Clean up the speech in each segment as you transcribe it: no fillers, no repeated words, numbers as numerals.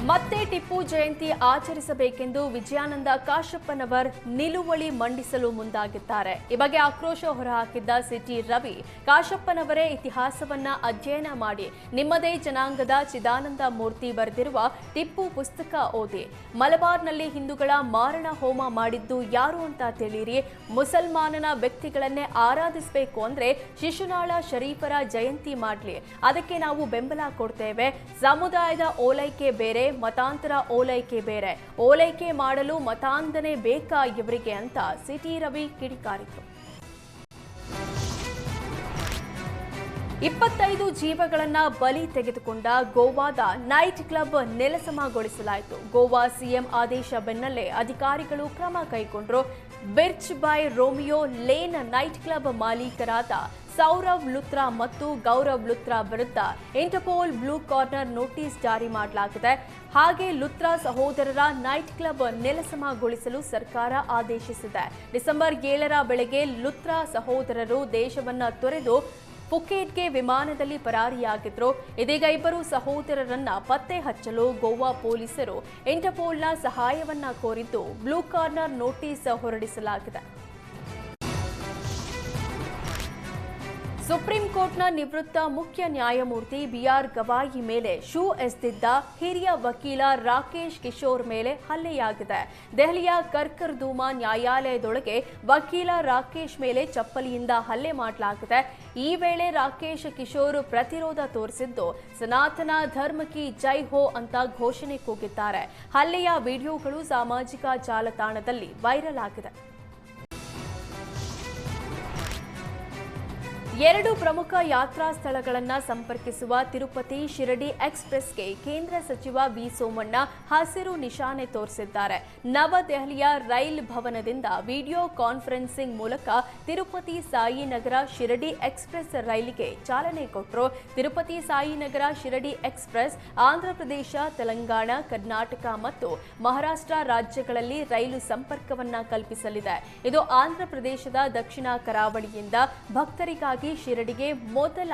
ಮತ್ತೆ ಟಿಪ್ಪು ಜಯಂತಿ ಆಚರಿಸಬೇಕೆಂದು ವಿಜಯಾನಂದ ಕಾಶಪ್ಪನವರ್ ನಿಲುವಳಿ ಮಂಡಿಸಲು ಮುಂದಾಗಿದ್ದಾರೆ. ಈ ಬಗ್ಗೆ ಆಕ್ರೋಶ ಹೊರಹಾಕಿದ್ದ ಸಿಟಿ ರವಿ, ಕಾಶಪ್ಪನವರೇ ಇತಿಹಾಸವನ್ನ ಅಧ್ಯಯನ ಮಾಡಿ ನಿಮ್ಮದೇ ಜನಾಂಗದ ಚಿದಾನಂದ ಮೂರ್ತಿ ಬರೆದಿರುವ ಟಿಪ್ಪು ಪುಸ್ತಕ ಓದಿ. ಮಲಬಾರ್ನಲ್ಲಿ ಹಿಂದೂಗಳ ಮಾರಣ ಹೋಮ ಮಾಡಿದ್ದು ಯಾರು ಅಂತ ತಿಳಿಯಿರಿ. ಮುಸಲ್ಮಾನನ ವ್ಯಕ್ತಿಗಳನ್ನೇ ಆರಾಧಿಸಬೇಕು ಅಂದ್ರೆ ಶಿಶುನಾಳ ಶರೀಫರ ಜಯಂತಿ ಮಾಡಲಿ, ಅದಕ್ಕೆ ನಾವು ಬೆಂಬಲ ಕೊಡ್ತೇವೆ. ಸಮುದಾಯದ ಓಲೈಕೆ ಬೇರೆ, ಮತಾಂತರ ಓಲೈಕೆ ಬೇರೆ. ಓಲೈಕೆ ಮಾಡಲು ಮತಾಂಧನೆ ಬೇಕಾ ಇವರಿಗೆ ಅಂತ ಸಿಟಿ ರವಿ ಕಿಡಿಕಾರಿತು. 25 ಜೀವಗಳನ್ನ ಬಲಿ ತೆಗೆದುಕೊಂಡ ಗೋವಾದ ನೈಟ್ ಕ್ಲಬ್ ನೆಲಸಮಗೊಳಿಸಲಾಯಿತು. ಗೋವಾ ಸಿಎಂ ಆದೇಶ ಬೆನ್ನಲ್ಲೇ ಅಧಿಕಾರಿಗಳು ಕ್ರಮ ಕೈಗೊಂಡರು. Birch by Romeo Lane night club ಮಾಲೀಕರಾದ ಸೌರವ್ ಲುತ್ರಾ ಮತ್ತು ಗೌರವ್ ಲುತ್ರಾ ವಿರುದ್ಧ ಇಂಟರ್ಪೋಲ್ ಬ್ಲೂ ಕಾರ್ನರ್ ನೋಟಿಸ್ ಜಾರಿ ಮಾಡಲಾಗಿದೆ. ಹಾಗೆ ಲುತ್ರಾ ಸಹೋದರರ ನೈಟ್ ಕ್ಲಬ್ ನೆಲಸಮಗೊಳಿಸಲು ಸರ್ಕಾರ ಆದೇಶಿಸಿದೆ. ಡಿಸೆಂಬರ್ 7ರ ಬೆಳಗ್ಗೆ ಲುತ್ರಾ ಸಹೋದರರು ದೇಶವನ್ನ ತೊರೆದು ಫುಕೇಟ್ಗೆ ವಿಮಾನದಲ್ಲಿ ಪರಾರಿಯಾಗಿದ್ರು. ಇದೀಗ ಇಬ್ಬರು ಸಹೋದರರನ್ನ ಪತ್ತೆ ಹಚ್ಚಲು ಗೋವಾ ಪೊಲೀಸರು ಇಂಟರ್ಪೋಲ್ನ ಸಹಾಯವನ್ನ ಕೋರಿದ್ದು ಬ್ಲೂ ಕಾರ್ನರ್ ನೋಟಿಸ್ ಹೊರಡಿಸಲಾಗಿದೆ. ಸುಪ್ರೀಂ ಕೋರ್ಟ್ನ ನಿವೃತ್ತ ಮುಖ್ಯ ನ್ಯಾಯಮೂರ್ತಿ ಬಿಆರ್ ಗವಾಯಿ ಮೇಲೆ ಶೂ ಎಸೆದಿದ್ದ ಹಿರಿಯ ವಕೀಲ ರಾಕೇಶ್ ಕಿಶೋರ್ ಮೇಲೆ ಹಲ್ಲೆಯಾಗಿದೆ. ದೆಹಲಿಯ ಕರ್ಕರ್ದೂಮಾ ನ್ಯಾಯಾಲಯದೊಳಗೆ ವಕೀಲ ರಾಕೇಶ್ ಮೇಲೆ ಚಪ್ಪಲಿಯಿಂದ ಹಲ್ಲೆ ಮಾಡಲಾಗಿದೆ. ಈ ವೇಳೆ ರಾಕೇಶ್ ಕಿಶೋರ್ ಪ್ರತಿರೋಧ ತೋರಿಸಿದ್ದು ಸನಾತನ ಧರ್ಮ ಕಿ ಜೈ ಹೋ ಅಂತ ಘೋಷಣೆ ಕೂಗಿದ್ದಾರೆ. ಹಲ್ಲೆಯ ವಿಡಿಯೋಗಳು ಸಾಮಾಜಿಕ ಜಾಲತಾಣದಲ್ಲಿ ವೈರಲ್ ಆಗಿದೆ. 2 ಪ್ರಮುಖ ಯಾತ್ರಾ ಸ್ಥಳಗಳನ್ನು ಸಂಪರ್ಕಿಸುವ ತಿರುಪತಿ ಶಿರಡಿ ಎಕ್ಸ್‌ಪ್ರೆಸ್‌ಗೆ ಕೇಂದ್ರ ಸಚಿವ ವಿ ಸೋಮಣ್ಣ ಹಸಿರು ನಿಶಾನೆ ತೋರಿಸಿದ್ದಾರೆ. ನವದೆಹಲಿಯ ರೈಲ್ ಭವನದಿಂದ ವಿಡಿಯೋ ಕಾನ್ಫರೆನ್ಸಿಂಗ್ ಮೂಲಕ ತಿರುಪತಿ ಸಾಯಿನಗರ ಶಿರಡಿ ಎಕ್ಸ್‌ಪ್ರೆಸ್ ರೈಲಿಗೆ ಚಾಲನೆ ಕೊಟ್ಟರು. ತಿರುಪತಿ ಸಾಯಿನಗರ ಶಿರಡಿ ಎಕ್ಸ್‌ಪ್ರೆಸ್ ಆಂಧ್ರಪ್ರದೇಶ, ತೆಲಂಗಾಣ, ಕರ್ನಾಟಕ ಮತ್ತು ಮಹಾರಾಷ್ಟ್ರ ರಾಜ್ಯಗಳಲ್ಲಿ ರೈಲು ಸಂಪರ್ಕವನ್ನ ಕಲ್ಪಿಸಲಿದೆ. ಇದು ಆಂಧ್ರಪ್ರದೇಶದ ದಕ್ಷಿಣ ಕರಾವಳಿಯಿಂದ ಭಕ್ತರಿಗಾಗಿ ಶಿರಡಿಗೆ ಮೊದಲ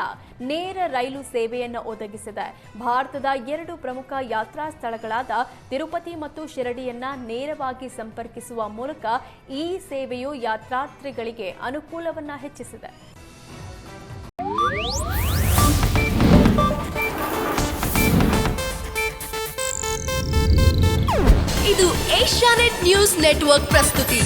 ನೇರ ರೈಲು ಸೇವೆಯನ್ನು ಒದಗಿಸಿದೆ. ಭಾರತದ 2 ಪ್ರಮುಖ ಯಾತ್ರಾ ಸ್ಥಳಗಳಾದ ತಿರುಪತಿ ಮತ್ತು ಶಿರಡಿಯನ್ನ ನೇರವಾಗಿ ಸಂಪರ್ಕಿಸುವ ಮೂಲಕ ಈ ಸೇವೆಯು ಯಾತ್ರಾರ್ಥಿಗಳಿಗೆ ಅನುಕೂಲವನ್ನ ಹೆಚ್ಚಿಸಿದೆ. ಇದು ಏಷ್ಯಾನೆಟ್ ನ್ಯೂಸ್ ನೆಟ್ವರ್ಕ್ ಪ್ರಸ್ತುತಿ.